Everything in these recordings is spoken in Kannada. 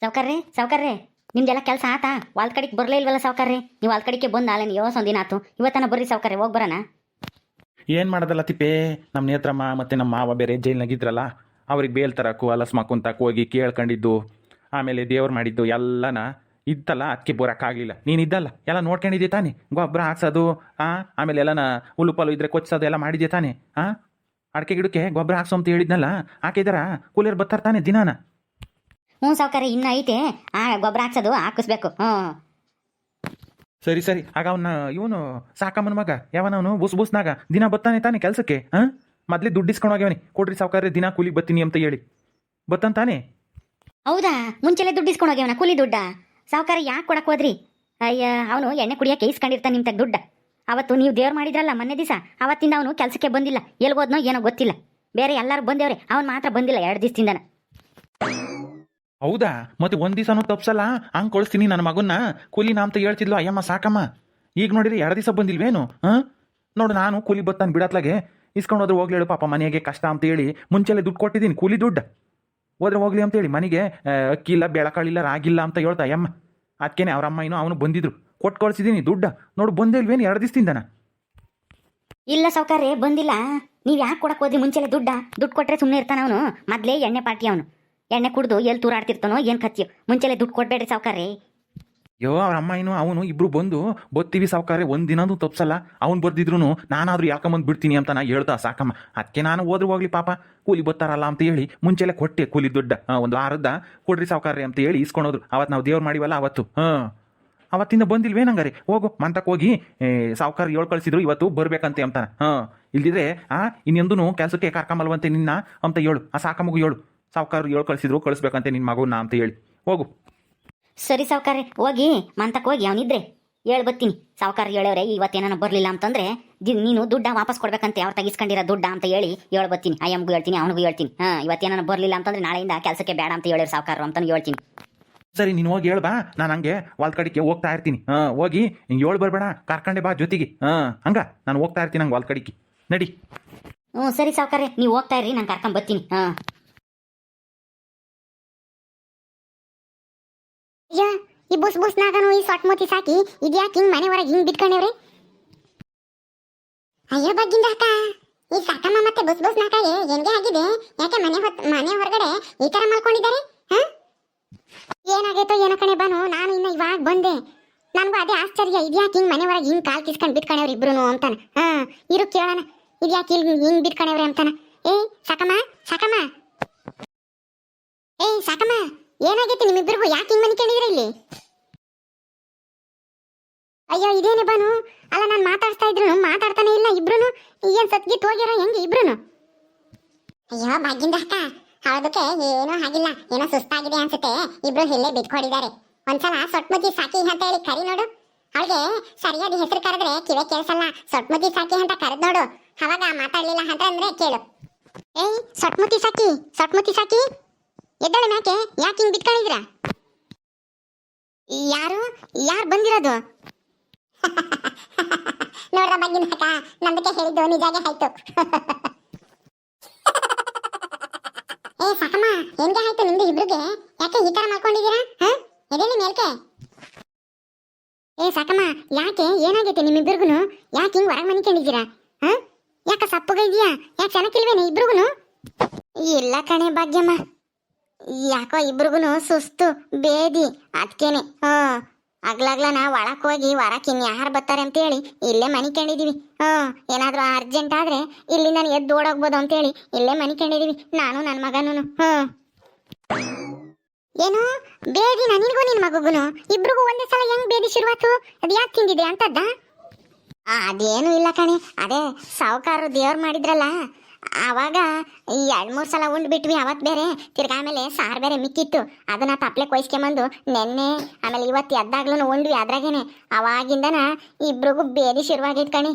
ಸಾವ್ಕಾರ್ರೆ ನಿಮ್ದೆಲ್ಲ ಕೆಲಸ ಆತಾ? ವಾಲ್ ಕಡೆಗೆ ಬರಲೇ ಇಲ್ವಲ್ಲ ಸಾವ್ಕಾರ್ರೆ? ನೀವು ವಾಲ್ ಕಡೆಗೆ ಬಂದು ನಾಳೆ ನೀವು ಒಂದಿನ ಆತು. ಇವತ್ತನ ಬರ್ರಿ ಸಾವ್ಕಾರ್ರೆ, ಹೋಗಿ ಬರೋಣ. ಏನು ಮಾಡೋದಲ್ಲ ತಿಪ್ಪೆ, ನಮ್ಮ ನೇತ್ರಮ್ಮ ಮತ್ತು ನಮ್ಮ ಮಾವ ಬೇರೆ ಜೈಲ್ನಾಗಿದ್ರಲ್ಲ, ಅವ್ರಿಗೆ ಬೇಲ್ ತರಕು ಅಲಸ್ ಮಾಕುಂತಕ್ಕೆ ಹೋಗಿ ಕೇಳ್ಕೊಂಡಿದ್ದು, ಆಮೇಲೆ ದೇವ್ರು ಮಾಡಿದ್ದು ಎಲ್ಲನ ಇತ್ತಲ್ಲ, ಅದಕ್ಕೆ ಬರೋಕ್ಕಾಗಲಿಲ್ಲ. ನೀನು ಇದ್ದಲ್ಲ, ಎಲ್ಲ ನೋಡ್ಕೊಂಡಿದ್ದೆ ತಾನೆ, ಗೊಬ್ಬರ ಹಾಕ್ಸೋದು, ಆಮೇಲೆ ಎಲ್ಲನ ಹುಲ್ಲು ಪಲ್ಲು ಇದ್ರೆ ಕೊಚ್ಚೋದು ಎಲ್ಲ ಮಾಡಿದ್ದೆ ತಾನೆ. ಅಡಿಕೆ ಗಿಡಕ್ಕೆ ಗೊಬ್ಬರ ಹಾಕ್ಸೋ ಅಂತ ಹೇಳಿದ್ನಲ್ಲ, ಹಾಕಿದಾರ ಕೂಲಿಯರ್ ಬರ್ತಾರೆ ತಾನೆ ದಿನಾನ? ಹ್ಞೂ ಸಾವ್ಕಾರ್ರೆ, ಇನ್ನೂ ಐತೆ. ಗೊಬ್ಬರ ಹಾಕ್ಸೋದು ಹಾಕಿಸ್ಬೇಕು. ಸರಿ ಸರಿ, ಆಗ ಅವನ್ನ ಇವನು ಸಾಕಮ್ಮನ ಮಗ ಯಾವನವನು ಬುಸ್ನಾಗ ದಿನ ಬರ್ತಾನೆ ತಾನೆ ಕೆಲಸಕ್ಕೆ. ಮೊದಲೇ ದುಡ್ಡು ಇಸ್ಕೊಂಡು ಹೋಗ್ಯವನಿ, ಕೊಡ್ರಿ ಸಾವ್ಕಾರ್ರೆ ದಿನ ಕೂಲಿಗೆ ಬರ್ತೀನಿ ಅಂತ ಹೇಳಿ ಬತ್ತಂತಾನೆ. ಹೌದಾ? ಮುಂಚೆಲೆ ದುಡ್ಡು ಇಸ್ಕೊಂಡು ಹೋಗ್ಯವನ ಕೂಲಿ ದುಡ್ಡ? ಸಾವ್ಕಾರ್ರೆ ಯಾಕೆ ಕೊಡಕ್ಕೆ ಹೋದ್ರಿ? ಅಯ್ಯ, ಅವನು ಎಣ್ಣೆ ಕುಡಿಯೋಕೆ ಇಸ್ಕೊಂಡಿರ್ತಾನೆ ನಿಮ್ಮ ದುಡ್ಡ. ಅವತ್ತು ನೀವು ದೇವ್ರು ಮಾಡಿದ್ರಲ್ಲ ಮೊನ್ನೆ ದಿವಸ, ಅವತ್ತಿಂದ ಅವನು ಕೆಲಸಕ್ಕೆ ಬಂದಿಲ್ಲ. ಎಲ್ಗೋದ್ನೋ ಏನೋ ಗೊತ್ತಿಲ್ಲ. ಬೇರೆ ಎಲ್ಲರೂ ಬಂದೇವ್ರೆ, ಅವನು ಮಾತ್ರ ಬಂದಿಲ್ಲ 2 ದಿವಸದಿಂದನ. ಹೌದಾ? ಮತ್ತೆ ಒಂದು ದಿವಸನೂ ತಪ್ಸಲ್ಲ, ಹಂಗೆ ಕಳಿಸ್ತೀನಿ ನನ್ನ ಮಗನ್ನ ಕೂಲಿನ ಅಂತ ಹೇಳ್ತಿದ್ಲು ಅಯ್ಯಮ್ಮ ಸಾಕಮ್ಮ. ಈಗ ನೋಡಿರಿ 2 ದಿವಸ ಬಂದಿಲ್ವೇನು? ನೋಡು, ನಾನು ಕೂಲಿ ಬತ್ತಾನೆ ಬಿಡತ್ಲಾಗೆ ಇಸ್ಕೊಂಡು ಹೋದ್ರೆ ಹೋಗ್ಲಿ ಹೇಳು, ಪಾಪ ಮನೆಗೆ ಕಷ್ಟ ಅಂತ ಹೇಳಿ ಮುಂಚೆಲೆ ದುಡ್ಡು ಕೊಟ್ಟಿದ್ದೀನಿ ಕೂಲಿ ದುಡ್ಡು. ಹೋದ್ರೆ ಹೋಗ್ಲಿ ಅಂತೇಳಿ ಮನೆಗೆ ಅಕ್ಕಿ ಇಲ್ಲ, ಬೆಳಕಾಳಿಲ್ಲ, ರಾಗಿಲ್ಲ ಅಂತ ಹೇಳ್ತಾ ಅಯ್ಯಮ್ಮ. ಅದಕ್ಕೇನೆ ಅವ್ರ ಅಮ್ಮ ಇನ್ನೂ ಅವನು ಬಂದಿದ್ರು, ಕೊಟ್ಟು ಕಳಿಸಿದ್ದೀನಿ ದುಡ್ಡು. ನೋಡು ಬಂದೇ ಇಲ್ವೇನು 2 ದಿವಸದಿಂದನ? ಇಲ್ಲ ಸಾವ್ಕಾರ್ರೆ, ಬಂದಿಲ್ಲ. ನೀವು ಯಾಕೆ ಕೊಡಕ್ಕೆ ಹೋದ್ರಿ ಮುಂಚೆಲೆ ದುಡ್ಡು ಕೊಟ್ಟರೆ ಸುಮ್ಮನೆ ಇರ್ತಾನ ಅವನು. ಮೊದಲೇ ಎಣ್ಣೆ ಪಾರ್ಟಿ ಅವನು. ಎಣ್ಣೆ ಕುಡ್ದು ಎಲ್ಲಿ ತೂರಾಡ್ತಿರ್ತಾನೋ ಏನು ಕತ್ತಿಯೋ. ಮುಂಚೆಲೆ ದುಡ್ಡು ಕೊಡ್ಬೇಡ್ರಿ ಸಾವ್ಕಾರ್ರೆ. ಅವ್ರ ಅಮ್ಮ ಏನು ಅವನು ಇಬ್ರು ಬಂದು ಬತ್ತೀವಿ ಸಾವ್ಕಾರ್ರೆ, ಒಂದಿನೂ ತಪ್ಸಲ್ಲ. ಅವ್ನು ಬರ್ದಿದ್ರು ನಾನಾದ್ರೂ ಯಾಕಂಬಂದು ಬಿಡ್ತೀನಿ ಅಂತ ನಾ ಹೇಳ್ತಾ ಸಾಕಮ್ಮ. ಅದಕ್ಕೆ ನಾನು ಹೋದ್ರೆ ಹೋಗ್ಲಿ ಪಾಪ, ಕೂಲಿ ಬತ್ತಾರಲ್ಲ ಅಂತ ಹೇಳಿ ಮುಂಚೆಲೆ ಕೊಟ್ಟೆ ಕೂಲಿ ದುಡ್ಡ. ಒಂದು ವಾರದ ಕೊಡ್ರಿ ಸಾವ್ಕಾರ್ರೆ ಅಂತ ಹೇಳಿ ಇಸ್ಕೊಳೋದ್ರು. ಅವತ್ತು ನಾವು ದೇವ್ರು ಮಾಡಿವಲ್ಲ ಅವತ್ತು. ಅವತ್ತಿಂದ ಬಂದಿಲ್ವೇನಂಗಾರೆ? ಹೋಗು ಮಂತಕ್ಕೆ ಹೋಗಿ ಸಾವ್ಕಾರ ಹೇಳಿ ಕಳಿಸಿದ್ರು ಇವತ್ತು ಬರ್ಬೇಕಂತೆ ಅಂತಾನೆ. ಇಲ್ದಿದ್ರೆ ಇನ್ನೆಂದೂ ಕೆಲಸಕ್ಕೆ ಕರ್ಕೊಂಬಲ್ವಂತೆ ನಿನ್ನ ಅಂತ ಹೇಳು. ಆ ಸಾಕಮ್ಮಗೂ ಹೇಳು, ಸಾವ್ಕಾರ ಹೇಳಿ ಕಳಿಸಿದ್ರು ಕಳಿಸ್ಬೇಕಂತೆ ನಿನ್ನ ಮಗುನ ಅಂತ ಹೇಳಿ. ಹೋಗು. ಸರಿ ಸಾವ್ಕಾರ್ರೆ, ಹೋಗಿ ಮಂತಕ್ಕೆ ಹೋಗಿ ಅವನಿದ್ರೆ ಹೇಳಿ ಬರ್ತೀನಿ. ಸಾವ್ಕಾರ ಹೇಳವ್ರೆ ಇವತ್ತೇನ ಬರಲಿಲ್ಲ ಅಂತಂದ್ರೆ ನೀನು ದುಡ್ಡ ವಾಪಸ್ ಕೊಡ್ಬೇಕಂತೆ, ಅವ್ರು ತೆಗಿಸ್ಕೊಂಡಿರೋ ದುಡ್ಡ ಅಂತ ಹೇಳಿ ಬರ್ತೀನಿ. ಅಯ್ಯಮ್ಗೂ ಹೇಳ್ತೀನಿ, ಅವನಿಗೂ ಹೇಳ್ತೀನಿ. ಇವತ್ತೇನ ಬರಲಿಲ್ಲ ಅಂತಂದ್ರೆ ನಾಳೆಯಿಂದ ಕೆಲಸಕ್ಕೆ ಬೇಡ ಅಂತ ಹೇಳಿ ಸಾವ್ಕಾರ ಅಂತ ಹೇಳ್ತೀನಿ. ಸರಿ, ನೀನು ಹೋಗಿ ಹೇಳ್ಬಾ, ನಾನು ಹಂಗೆ ವಾಲ್ ಕಡೆಗೆ ಹೋಗ್ತಾ ಇರ್ತೀನಿ. ಹೋಗಿ ಹಿಂಗೆ ಹೇಳಿ ಬರ್ಬೇಡ, ಕರ್ಕೊಂಡೆ ಬಾ ಜೊತೆಗೆ. ಹಂಗ ನಾನು ಹೋಗ್ತಾ ಇರ್ತೀನಿ ಹಂಗೆ ವಾಲ್ ಕಡೆಗೆ, ನಡಿ. ಸರಿ ಸಾವ್ಕಾರ್ರೆ, ನೀವು ಹೋಗ್ತಾ ಇರ್ರಿ, ನಾನು ಕರ್ಕೊಂಡ್ ಬರ್ತೀನಿ. ಈ ಬುಸ್ನಾಗನು ಈ ಸೊಟ್ ಮೂತಿ ಸಾಕಿ ಇದ್ಯಾಕೆ ಹಿಂಗ್ ಮನೆ ಹೊರಗೆ ಹಿಂಗ್ ಬಿಟ್ಕೊಂಡವ್ರಿ? ಅಯ್ಯೋ ಬಗ್ಗಿಂದ ಅಕ್ಕ, ಈ ಸಾಕಮ್ಮ ಮತ್ತೆ ಬುಸ್ನಾಕಾಗೆ ಹೆಂಗೆ ಆಗಿದೆ? ಯಾಕೆ ಮನೆ ಹೊರಗಡೆ ಈ ತರ ಮಾಡ್ಕೊಂಡಿದ್ದಾರೆ? ಏನಾಗೈತೋ ಏನೋ ಕಣೆ ಬಾನು, ನಾನು ಇನ್ನ ಇವಾಗ ಬಂದೆ. ನನಗೂ ಅದೇ ಆಶ್ಚರ್ಯ, ಇದ್ಯಾಕೆ ಹಿಂಗ್ ಮನೆ ಹೊರಗೆ ಹಿಂಗ್ ಕಾಲ್ ಕಿಸ್ಕೊಂಡ್ ಬಿಟ್ಕೊಂಡವ್ರಿ ಇಬ್ರು ಅಂತಾನ. ಇರು ಕೇಳೋಣ, ಇದ್ಯಾಕೆ ಹಿಂಗ್ ಬಿಟ್ಕೊಂಡವ್ರಿ ಅಂತಾನ. ಸಾಕಮ್ಮ ಸಾಕಮ್ಮ, ಸಾಕಮ್ಮ, ಏನಾಗೈತಿ ನಿಮ್ಮಿಬ್ಬರಿಗೂ? ಯಾಕೆ ಹಿಂಗ್ ಮನಿಕೊಂಡಿದ್ರಿ ಇಲ್ಲಿ? ಅಯ್ಯೋ ಇದೇನೆ ಬಾನು, ಅಲ್ಲ ನಾನು ಮಾತಾಡ್ತಾ ಇದ್ರು ಮಾತಾಡ್ತಾನೆ ಇಲ್ಲ ಇಬ್ರು. ಏನ್ ಸತ್ಗಿತ್ ಹೋಗ್ಯಾರ ಹೆಂಗೆ ಇಬ್ರು? ಅಯ್ಯೋ ಭಾಗ್ಯಂದ ಅಕ್ಕ, ಹೌದಕ್ಕೆ ಏನೂ ಆಗಿಲ್ಲ, ಏನೋ ಸುಸ್ತಾಗಿದೆ ಅನ್ಸುತ್ತೆ. ಇಬ್ರು ಇಲ್ಲೇ ಬಿಟ್ಕೊಂಡಿದ್ದಾರೆ. ಒಂದ್ಸಲ ಸೊಟ್ಮುತಿ ಸಾಕಿ ಅಂತ ಹೇಳಿ ಕರಿ ನೋಡು. ಅವಳಿಗೆ ಸರಿಯಾದ ಹೆಸರು ಕರೆದ್ರೆ ಕಿವೆ ಕೇಳಿಸಲ್ಲ. ಸೊಟ್ಮುತಿ ಸಾಕಿ ಅಂತ ಕರೆದ್ ನೋಡು, ಅವಾಗ ಮಾತಾಡ್ಲಿಲ್ಲ ಅಂತ ಅಂದ್ರೆ ಕೇಳು. ಸೊಟ್ಮುತಿ ಸಾಕಿ ಎದ್ದಳೆ ಮ್ಯಾಕೆ, ಯಾಕೆ ಹಿಂಗ್ ಬಿಟ್ಕೊಂಡಿದ್ರ? ಯಾರು ಬಂದಿರೋದು? ನೋಡ್ರ ಬಗ್ಗಿನ ಅಕ್ಕ, ನಂದಕ್ಕೆ ಹೇಳಿದ್ದು ನಿಜಾಗೆ ಆಯ್ತು. ಸಾಕಮ್ಮ, ಹೆಂಗೆ ಆಯ್ತು ನಿಮ್ದು ಇಬ್ರಿಗೆ? ಯಾಕೆ ಈ ತರ ಮಾಡ್ಕೊಂಡಿದ್ದೀರಾ? ಎದೇಳಿ ಮೇಲ್ಕೆ. ಸಾಕಮ್ಮ, ಯಾಕೆ ಏನಾಗೈತೆ ನಿಮ್ಮಿಬ್ರಿಗೂ? ಯಾಕೆ ಹಿಂಗ್ ಹೊರಗೆ ಮನಿಕೊಂಡಿದ್ದೀರಾ? ಯಾಕೆ ಸಪ್ಪುಗೈದ್ಯಾ? ಯಾಕೆ ಚೆನ್ನಾಗಿಲ್ವೇನೆ ಇಬ್ರಿಗೂ? ಇಲ್ಲ ಕಣೆ ಭಾಗ್ಯಮ್ಮ, ಯಾಕೋ ಇಬ್ರಿಗೂ ಸುಸ್ತು ಬೇದಿ, ಅದಕ್ಕೇನೆ. ಅಗ್ಲಾಗ್ಲನ ಒಳಕ್ ಹೋಗಿ ಹೊರಕ್ಕೆ ಇನ್ಯಾರು ಬರ್ತಾರೆ ಅಂತೇಳಿ ಇಲ್ಲೇ ಮನಿಕೊಂಡಿದೀವಿ. ಏನಾದ್ರೂ ಅರ್ಜೆಂಟ್ ಆದ್ರೆ ಇಲ್ಲಿ ನಾನು ಎದ್ದು ಓಡೋಗ್ಬೋದು ಅಂತೇಳಿ ಇಲ್ಲೇ ಮನಿಕೊಂಡಿದೀವಿ, ನಾನು ನನ್ನ ಮಗನೂ. ಏನು ಬೇದಿ ನಿನಗೂ ನಿನ್ ಮಗುಗುನು ಇಬ್ರಿಗೂ ಒಂದೇ ಸಲ ಹೆಂಗ್ ಬೇದಿ ಶುರುವಾತು? ಅದು ಯಾಕೆ ತಿಂದಿದೆ ಅಂತದ್ದ? ಅದೇನು ಇಲ್ಲ ಕಣೆ, ಅದೇ ಸಾವುಕಾರರು ದೇವ್ರು ಮಾಡಿದ್ರಲ್ಲ, ಆವಾಗ 2-3 ಸಲ ಉಂಡು ಬಿಟ್ವಿ. ಅವತ್ತು ಬೇರೆ ತಿರ್ಗಾ ಆಮೇಲೆ ಸಾರು ಬೇರೆ ಮಿಕ್ಕಿತ್ತು, ಅದನ್ನ ತಪ್ಲೆ ಕೊಯ್ಸ್ಕೊಂಬಂದು ನೆನ್ನೆ ಆಮೇಲೆ ಇವತ್ತು ಎದ್ದಾಗ್ಲೂ ಉಂಡ್ವಿ. ಅದ್ರಾಗೇನೆ ಅವಾಗಿಂದನ ಇಬ್ರಿಗೂ ಬೇದಿ ಶುರುವಾಗಿತ್ತು ಕಣಿ.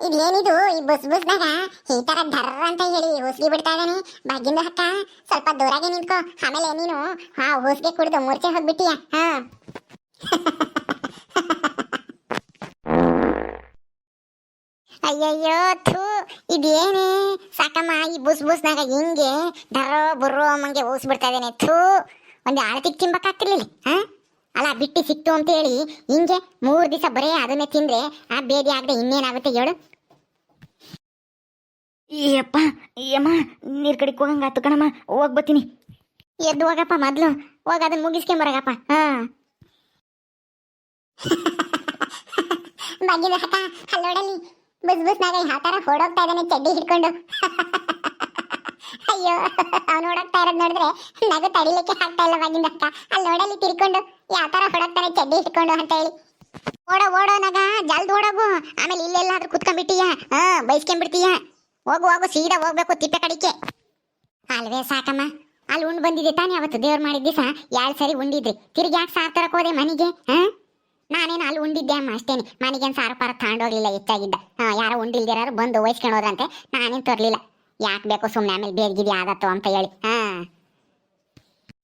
ಇದೇನಿದು ಈ ಬುಸ್ನಾಗ ಈ ತರ ಧರ್ರ ಅಂತ ಹೇಳಿ ಹೊಸ್ಗಿ ಬಿಡ್ತಾ ಇದ್ದಾನೆ ಭಾಗ್ಯಂದ ಅಕ್ಕ. ಸ್ವಲ್ಪ ದೂರಾಗೆ ನಿಂತ್ಕೋ, ಆಮೇಲೆ ನೀನು ಹೊಸ್ಗೆ ಕುಡಿದು ಮೂರ್ಛೆ ಹೋಗ್ಬಿಟ್ಟಿಯ. ಅಯ್ಯಯ್ಯೋ ಥೂ ಇದೇನೇ ಸಾಕಮ್ಮ ಈ ಬುಸ್ನಾಗ ಹಿಂಗೆ ಡರೋ ಬುರ್ರೋ ಅಮ್ಮಂಗೆ ಊಸ್ಬಿಡ್ತಾ ಇದ್ದೇನೆ ಥೂ ಒಂದು ಆಳತಿಗೆ ತಿನ್ಬೇಕಾಗ್ತಿರ್ಲಿಲ್ಲ ಹಾ ಅಲ್ಲ ಬಿಟ್ಟು ಸಿಕ್ತು ಅಂತ ಹೇಳಿ ಹಿಂಗೆ 3 ದಿವಸ ಬರೇ ಅದನ್ನೇ ತಿಂದ್ರೆ ಆ ಬೇದಿ ಆಗದೆ ಇನ್ನೇನಾಗುತ್ತೆ ಹೇಳು. ಏಯಪ್ಪ ಏಮ್ಮ ನೀರ್ ಕಡೆಗೆ ಹೋಗಂಗಾತು ಕಣಮ್ಮ ಹೋಗ್ ಬರ್ತೀನಿ. ಎದ್ದು ಹೋಗಪ್ಪ ಮೊದ್ಲು ಹೋಗ ಅದನ್ನ ಮುಗಿಸ್ಕೊಂಬರಗಪ್ಪ ಹಾ ಬಾಗಿದ ಹಠ ಅಲ್ಲೋಡಲಿ ಬುಸ್ನಾಗ ಯಾವ ತರ ಹೊಡೋಗ್ತಾ ಇದ್ದಾನೆ ಚಡ್ಡಿ ಹಿಡ್ಕೊಂಡು. ಅಯ್ಯೋ ಅವ್ನು ಓಡೋಗ್ತಾ ಇರೋದ್ ನೋಡಿದ್ರೆ ನಗು ತಡಿಲಿಕ್ಕೆ ಆಗ್ತಾ ಇಲ್ಲ ಬಾಗಿಂದ ಅಕ್ಕ. ಅಲ್ಲಿ ನೋಡಲಿ ತಿರ್ಕೊಂಡು ಯಾವ ತರ ಹೊಡೋಗ್ತಾನೆ ಚಡ್ಡಿ ಹಿಡ್ಕೊಂಡು ಅಂತ ಹೇಳಿ. ಓಡೋ ನಗ ಜಲ್ದಿ ಓಡೋಗು, ಆಮೇಲೆ ಇಲ್ಲೆಲ್ಲಾದ್ರೂ ಕುತ್ಕೊಂಡ್ಬಿಟ್ಟಿಯ ಹಾ ಬೈಸ್ಕೊಂಡ್ಬಿಡ್ತೀಯ. ಹೋಗು ಸೀದಾ ಹೋಗ್ಬೇಕು ತಿಪ್ಪೆ ಕಡಿಕೆ. ಅಲ್ವೇ ಸಾಕಮ್ಮ ಅಲ್ಲಿ ಉಂಡು ಬಂದಿದ್ದೆ ತಾನೇ ಅವತ್ತು ದೇವ್ರು ಮಾಡಿದ ದಿವಸ 2 ಸರಿ ಉಂಡಿದ್ರಿ, ತಿರ್ಗಿ ಯಾಕೆ ಸಾರು ತರಕ್ ಹೋದೆ ಮನೆಗೆ ಹಾ? ನಾನೇನು ಅಲ್ಲಿ ಉಂಡಿದ್ದೆ ಅಮ್ಮ ಅಷ್ಟೇನೆ, ಮನೆಗೇನು ಸಾರು ಪಾರ ತಗೊಂಡೋಗ್ಲಿಲ್ಲ ಹೆಚ್ಚಾಗಿದ್ದ. ಯಾರೋ ಉಂಡಿಲ್ದಿರಾರು ಬಂದು ವಹಿಸ್ಕೊಂಡು ಹೋದ್ರಂತೆ, ನಾನೇನು ತರಲಿಲ್ಲ. ಯಾಕೆ ಬೇಕು ಸುಮ್ಮನೆ ಆಮೇಲೆ ಬೇರ್ಗಿದಿ ಆಗತ್ತೋ ಅಂತ ಹೇಳಿ ಹಾ.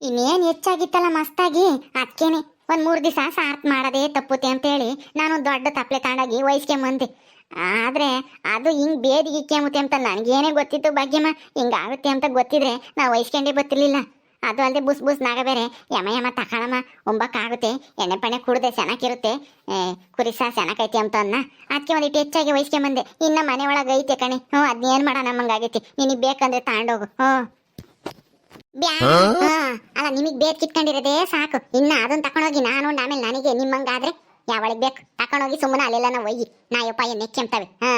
ಇನ್ನೇನು ಹೆಚ್ಚಾಗಿತ್ತಲ್ಲ ಮಸ್ತಾಗಿ, ಅದಕ್ಕೇನೆ ಒಂದು 3 ದಿವಸ ಸಾರ್ತ್ ಮಾಡೋದೇ ತಪ್ಪುತ್ತೆ ಅಂತ ಹೇಳಿ ನಾನು ದೊಡ್ಡ ತಪ್ಪಲೆ ತಗೊಂಡೋಗಿ ವಹಿಸ್ಕೊಂಬಂದೆ. ಆದ್ರೆ ಅದು ಹಿಂಗ್ ಬೇದಿಗಿಕ್ಕೆಂಬುತ್ತೆ ಅಂತ ನನಗೇನೇ ಗೊತ್ತಿತ್ತು ಭಾಗ್ಯಮ್ಮ. ಹಿಂಗಾಗುತ್ತೆ ಅಂತ ಗೊತ್ತಿದ್ರೆ ನಾವು ವಹಿಸ್ಕೊಂಡೇ ಗೊತ್ತಿರ್ಲಿಲ್ಲ. ಅದು ಅಲ್ಲದೆ ಬುಸ್ನಾಗ ಬೇರೆ ಯಮ ತಗೊಳಮ್ಮ ಒಂಬಕ್ಕಾಗುತ್ತೆ, ಎಣ್ಣೆ ಪಣ್ಣೆ ಕುಡ್ದೆ ಚೆನ್ನಾಗಿರುತ್ತೆ, ಕುರಿ ಸಹ ಚೆನ್ನಾಗೈತಿ ಅಂತ ಅನ್ನ. ಅದಕ್ಕೆ ಒಂದಿಟ್ಟು ಹೆಚ್ಚಾಗಿ ವಹಿಸ್ಕೊಂಬಂದೆ. ಇನ್ನು ಮನೆ ಒಳಗೆ ಐತೆ ಕಣೆ, ಅದನ್ನೇನು ಮಾಡೋಣ ನಮ್ಮಂಗಾಗೈತಿ, ನಿನಗೆ ಬೇಕಂದ್ರೆ ತಗೊಂಡೋಗು. ಅಲ್ಲ ನಿಮಗೆ ಬೇರೆ ಕಿತ್ಕೊಂಡಿರೋದೇ ಸಾಕು, ಇನ್ನು ಅದನ್ನ ತಕೊಂಡೋಗಿ ನಾನು ಆಮೇಲೆ ನನಗೆ ನಿಮ್ಮಂಗಾದ್ರೆ ಯಾವಳಿಗೆ ಬೇಕು ತಕೊಂಡೋಗಿ ಸುಮ್ಮನೆ ಅಲ್ಲೆಲ್ಲ ನಾವು ಒಯ್ಯಿ ನಾಯಪ್ಪ ನೆಕ್ಕೆಂತವೆ ಹಾ.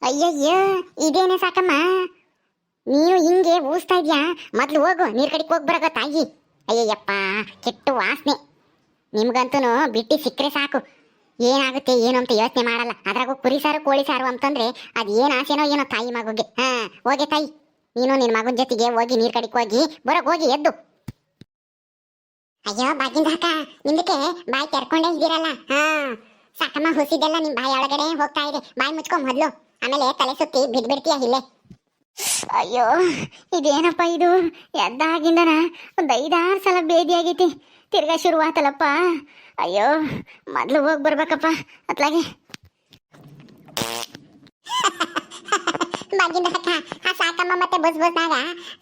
ಅಯ್ಯಯ್ಯೋ ಇದೇನೆ ಸಾಕಮ್ಮ ನೀನು ಹಿಂಗೆ ಊಸ್ತಾ ಇದ್ಯಾ, ಮೊದ್ಲು ಹೋಗು ನೀರ್ ಕಡೆಗೆ ಹೋಗಿ ಬರಗ ತಾಯಿ. ಅಯ್ಯಯ್ಯಪ್ಪ ಕೆಟ್ಟು ವಾಸನೆ, ನಿಮ್ಗಂತೂ ಬಿಟ್ಟು ಸಿಕ್ಕರೆ ಸಾಕು ಏನಾಗುತ್ತೆ ಏನು ಅಂತ ಯೋಚನೆ ಮಾಡಲ್ಲ. ಅದ್ರಾಗೂ ಕುರಿ ಸಾರು ಕೋಳಿ ಸಾರು ಅಂತಂದ್ರೆ ಅದು ಏನು ಆಸೆನೋ ಏನೋ ತಾಯಿ ಮಗುಗೆ ಹಾ. ಹೋಗೆ ತಾಯಿ ನೀನು ನಿನ್ನ ಮಗನ ಜೊತೆಗೆ ಹೋಗಿ ನೀರ್ ಕಡೆಗೆ ಹೋಗಿ ಬರಗ್ ಹೋಗಿ ಎದ್ದು. ಅಯ್ಯೋ ಬಾಗಿಂದ ಅಕ್ಕ ನಿಮ್ದಕ್ಕೆ ಬಾಯಿ ತೆರ್ಕೊಂಡೇ ಇದ್ದೀರಲ್ಲ ಹಾ. ಸಾಕಮ್ಮ ಹುಸಿದೆಲ್ಲ ನಿಮ್ ಬಾಯಿ ಒಳಗಡೆ ಹೋಗ್ತಾ ಇದೆ, ಬಾಯಿ ಮುಚ್ಕೊಂಡ್ ಮೊದ್ಲು, ಆಮೇಲೆ ತಲೆ ಸುತ್ತಿ ಬಿಡ್ಬಿಡ್ತೀಯ ಇಲ್ಲೇ. ಅಯ್ಯೋ ಇದೇನಪ್ಪ ಇದು, ಎದ್ದಾಗಿಂದನ ಒಂದು 5-6 ಸಲ ಬೇದಿ ಆಗೈತಿ, ತಿರ್ಗಾ ಶುರುವಾತಲ್ಲಪ್ಪ. ಅಯ್ಯೋ ಮೊದ್ಲು ಹೋಗಿ ಬರ್ಬೇಕಪ್ಪ ಅತ್ಲಾಗೆ. ಬಾಗಿಂದ ಅಕ್ಕ ಆ ಸಾಕಮ್ಮ ಮತ್ತೆ ಬಸ್ನಾಗ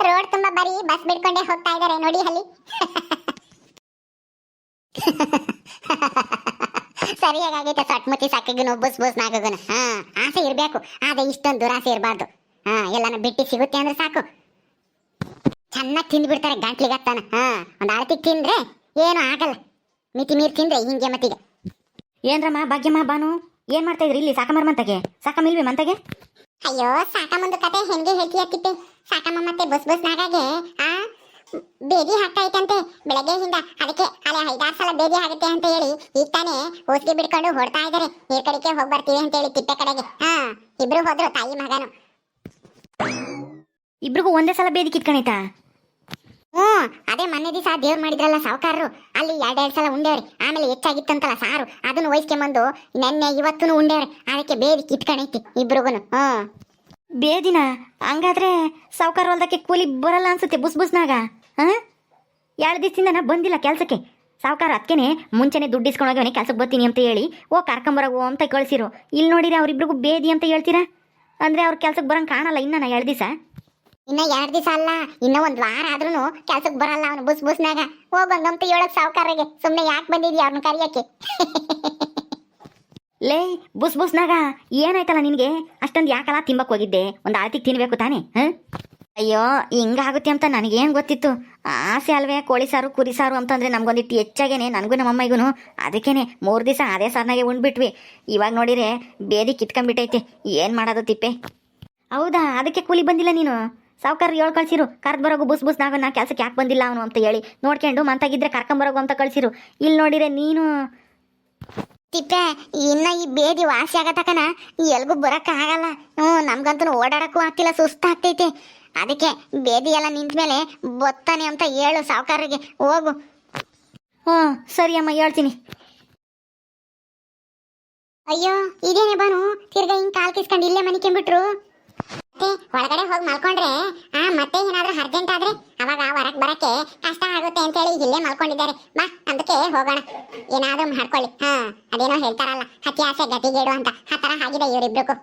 ರೋಡ್ ತುಂಬಾ ಬರೀ ಬಸ್ ಬಿಡ್ಕೊಂಡೇ ಹೋಗ್ತಾ ಇದಾರೆ ನೋಡಿ ಅಲ್ಲಿ. ಸರಿಯಾಗೈತೆ ಸಟ್ಮುತಿ ಸಾಕಿಗೂ ಬಸ್ನಾಗನು ಹಾ. ಆಸೆ ಇರ್ಬೇಕು ಆದ್ರೆ ಇಷ್ಟೊಂದು ದುರಾಸೆ ಇರಬಾರ್ದು ಹಾ. ಎಲ್ಲಾನು ಬಿಟ್ಟು ಸಿಗುತ್ತೆ ಅಂದ್ರೆ ಸಾಕು, ಚೆನ್ನಾಗಿ ತಿಂದ್ಬಿಡ್ತಾರೆ ಗಂಟ್ಲಿಗತ್ತಾನ ಹಾ. ಒಂದು ಆಳ್ತಿಗೆ ತಿಂದ್ರೆ ಏನು ಆಗಲ್ಲ, ಮಿತಿ ಮೀರ್ ತಿಂದ್ರೆ ಹಿಂಗೆ ಮತ್ತಿಗೆ. ಏನ್ರಮ್ಮ ಭಾಗ್ಯಮ್ಮ ಬಾನು ಏನ್ ಮಾಡ್ತಾ ಇದ್ರಿ ಇಲ್ಲಿ ಸಾಕಮ್ಮರ ಮಂತಗೆ? ಸಾಕಮ್ಮಿಲ್ವಿ ಮಂತಗೆ? ಅಯ್ಯೋ ಸಾಕಮ್ಮಂದು ಕತೆ ಹೆಂಗೆ ಹೇಳ್ತೀಯ ತಿಪ್ಪೆ. ಸಾಕಮ್ಮ ಮತ್ತೆ ಬಸ್ನಾಗಾಗೆ ಆ ಬೇದಿ ಹಾಕ್ತೈತಂತೆ ಬೆಳಗ್ಗೆಯಿಂದ, ಅದಕ್ಕೆ ಅಲ್ಲಿ 5-6 ಸಲ ಬೇದಿ ಆಗುತ್ತೆ ಅಂತ ಹೇಳಿ ಈಗ ತಾನೇ ಹೋಸಿಗೆ ಬಿಡ್ಕೊಂಡು ಹೊಡ್ತಾ ಇದಾರೆ. ನೀರ್ ಕಡೆಗೆ ಹೋಗಿ ಬರ್ತೀವಿ ಅಂತ ಹೇಳಿ ತಿಪ್ಪೆ ಕಡೆಗೆ ಹಾ. ಇಬ್ರು ಹೋದ್ರು ತಾಯಿ ಮಗನು. ಇಬ್ರಿಗೂ ಒಂದೇ ಸಲ ಬೇದಿ ಕಿತ್ಕಣೈತಾ? ಅದೇ ಮೊನ್ನೆ ದಿವಸ ದೇವ್ರು ಮಾಡಿದ್ರಲ್ಲ ಸಾವುಕಾರರು, ಅಲ್ಲಿ 2 ಸಲ ಉಂಡೇವ್ರಿ. ಆಮೇಲೆ ಹೆಚ್ಚಾಗಿತ್ತಂತಲ್ಲ ಸಾರು, ಅದನ್ನು ವಹಿಸ್ಕೊಂಬಂದು ನೆನ್ನೆ ಇವತ್ತು ಉಂಡೇವ್ರಿ. ಅದಕ್ಕೆ ಬೇದಿ ಕಿತ್ಕಣೈತಿ ಇಬ್ರಿಗೂ ಬೇದಿನ? ಹಂಗಾದ್ರೆ ಸಾವುಕಾರ ಹೊಲ್ದಕ್ಕೆ ಕೂಲಿ ಬರಲ್ಲ ಅನ್ಸುತ್ತೆ ಬುಸ್ನಾಗ ಹಾ. 2 ದಿವಸದಿಂದ ನಾ ಬಂದಿಲ್ಲ ಕೆಲ್ಸಕ್ಕೆ. ಸಾವುಕಾರ ಅದಕ್ಕೇನೆ ಮುಂಚೆನೆ ದುಡ್ಡು ಇಸ್ಕೊಂಡೋಗಿ ಕೆಲ್ಸಕ್ಕೆ ಬರ್ತೀನಿ ಅಂತ ಹೇಳಿ ಕರ್ಕೊಂಬರಗು ಅಂತ ಕಳಿಸಿರು. ಇಲ್ಲಿ ನೋಡಿರಿ ಅವ್ರಿಬ್ರಿಗೂ ಬೇದಿ ಅಂತ ಹೇಳ್ತೀರಾ ಅಂದ್ರೆ ಅವ್ರ ಕೆಲ್ಸಕ್ಕೆ ಬರಂಗೆ ಕಾಣಲ್ಲ. ಇನ್ನ 2 ದಿವಸ ಇನ್ನ 2 ದಿವಸ ಅಲ್ಲ, ಇನ್ನ 1 ವಾರ ಆದ್ರೂ ಕೆಲ್ಸಕ್ಕೆ ಬರಲ್ಲ ಅವನು ಬುಸ್ನಾಗ. ಹೋಗಂಗಂತ ಹೇಳಕ್ ಸಾವುಕಾರಿಗೆ ಸುಮ್ಮನೆ ಯಾಕೆ ಬಂದಿದ್ಯಾ ಅವ್ರನ್ನ ಕರಿಯಕ್ಕೆ. ಲೇ ಬುಸ್ನಾಗ ಏನಾಯ್ತಲ್ಲ ನಿನಗೆ? ಅಷ್ಟೊಂದು ಯಾಕಲ್ಲ ತಿಂಬಕ್ ಹೋಗಿದ್ದೆ, ಒಂದು ಆಳ್ತಿಗೆ ತಿನ್ಬೇಕು ತಾನೇ ಹಾಂ? ಅಯ್ಯೋ ಹಿಂಗಾಗುತ್ತೆ ಅಂತ ನನಗೇನು ಗೊತ್ತಿತ್ತು. ಆಸೆ ಅಲ್ವೇ ಕೋಳಿ ಸಾರು ಕುರಿ ಸಾರು ಅಂತಂದರೆ ನಮ್ಗೊಂದಿಟ್ಟು ಹೆಚ್ಚಾಗೇನೆ ನನಗೂ ನಮ್ಮ ಅಮ್ಮಗೂ. ಅದಕ್ಕೇನೆ 3 ದಿವಸ ಅದೇ ಸಾರ್ನಾಗೆ ಉಂಡ್ಬಿಟ್ವಿ. ಇವಾಗ ನೋಡಿರೆ ಬೇದಿ ಕಿತ್ಕೊಂಡ್ಬಿಟ್ಟೈತೆ, ಏನು ಮಾಡೋದು ತಿಪ್ಪೆ. ಹೌದಾ, ಅದಕ್ಕೆ ಕೂಲಿ ಬಂದಿಲ್ಲ ನೀನು? ಸಾವುಕಾರ ಹೇಳಿ ಕಳ್ಸಿರು ಕರ್ದು ಬರೋಗು ಬುಸ್ನಾಗ ನಾ ಕೆಲ್ಸಕ್ಕೆ ಯಾಕೆ ಬಂದಿಲ್ಲ ಅವನು ಅಂತ ಹೇಳಿ ನೋಡ್ಕೊಂಡು ಮಂತಾಗಿದ್ರೆ ಕರ್ಕೊಂಬರೋಗು ಅಂತ ಕಳ್ಸಿರು. ಇಲ್ಲಿ ನೋಡಿರೆ ನೀನು ತಿಪ್ಪೆ ಇನ್ನ ಈ ಬೇದಿ ವಾಸಿ ಆಗತಕನ ಎಲ್ಗೂ ಬರೋಕ್ಕಾಗಲ್ಲ. ನಮ್ಗಂತೂ ಓಡಾಡಕ್ಕೂ ಆಗ್ತಿಲ್ಲ, ಸುಸ್ತಾಗ್ತೈತೆ. ಅದಕ್ಕೆ ಬೇದಿ ಎಲ್ಲ ನಿಂತ ಮೇಲೆ ಬತ್ತಾನೆ ಅಂತ ಹೇಳು ಸಾವುಕಾರರಿಗೆ. ಹೋಗು. ಸರಿ ಅಮ್ಮ ಹೇಳ್ತೀನಿ. ಅಯ್ಯೋ ಇದೇನೆ ಬಾನು ತಿರ್ಗಾ ಹಿಂಗ್ ಕಾಲ್ ಕಿಸ್ಕೊಂಡು ಇಲ್ಲೇ ಮನಿಕೊಂಡ್ಬಿಟ್ರು. ಒಳಗಡೆ ಹೋಗಿ ಮಲ್ಕೊಂಡ್ರೆ ಮತ್ತೆ ಏನಾದ್ರೂ ಅರ್ಜೆಂಟ್ ಆದ್ರೆ ಅವಾಗ ಹೊರಗ್ ಬರಕ್ಕೆ ಕಷ್ಟ ಆಗುತ್ತೆ ಅಂತ ಹೇಳಿ ಇಲ್ಲೇ ಮಲ್ಕೊಂಡಿದ್ದಾರೆ. ಬಾ ಅದಕ್ಕೆ ಹೋಗೋಣ, ಏನಾದ್ರೂ ಮಾಡ್ಕೊಳ್ಳಿ. ಅದೇನೋ ಹೇಳ್ತಾರಲ್ಲ, ಅತಿ ಆಸೆ ಗತಿಗೇಡು ಅಂತ, ಆ ತರ ಆಗಿದೆ ಇವರಿಬ್ರಿಗೂ.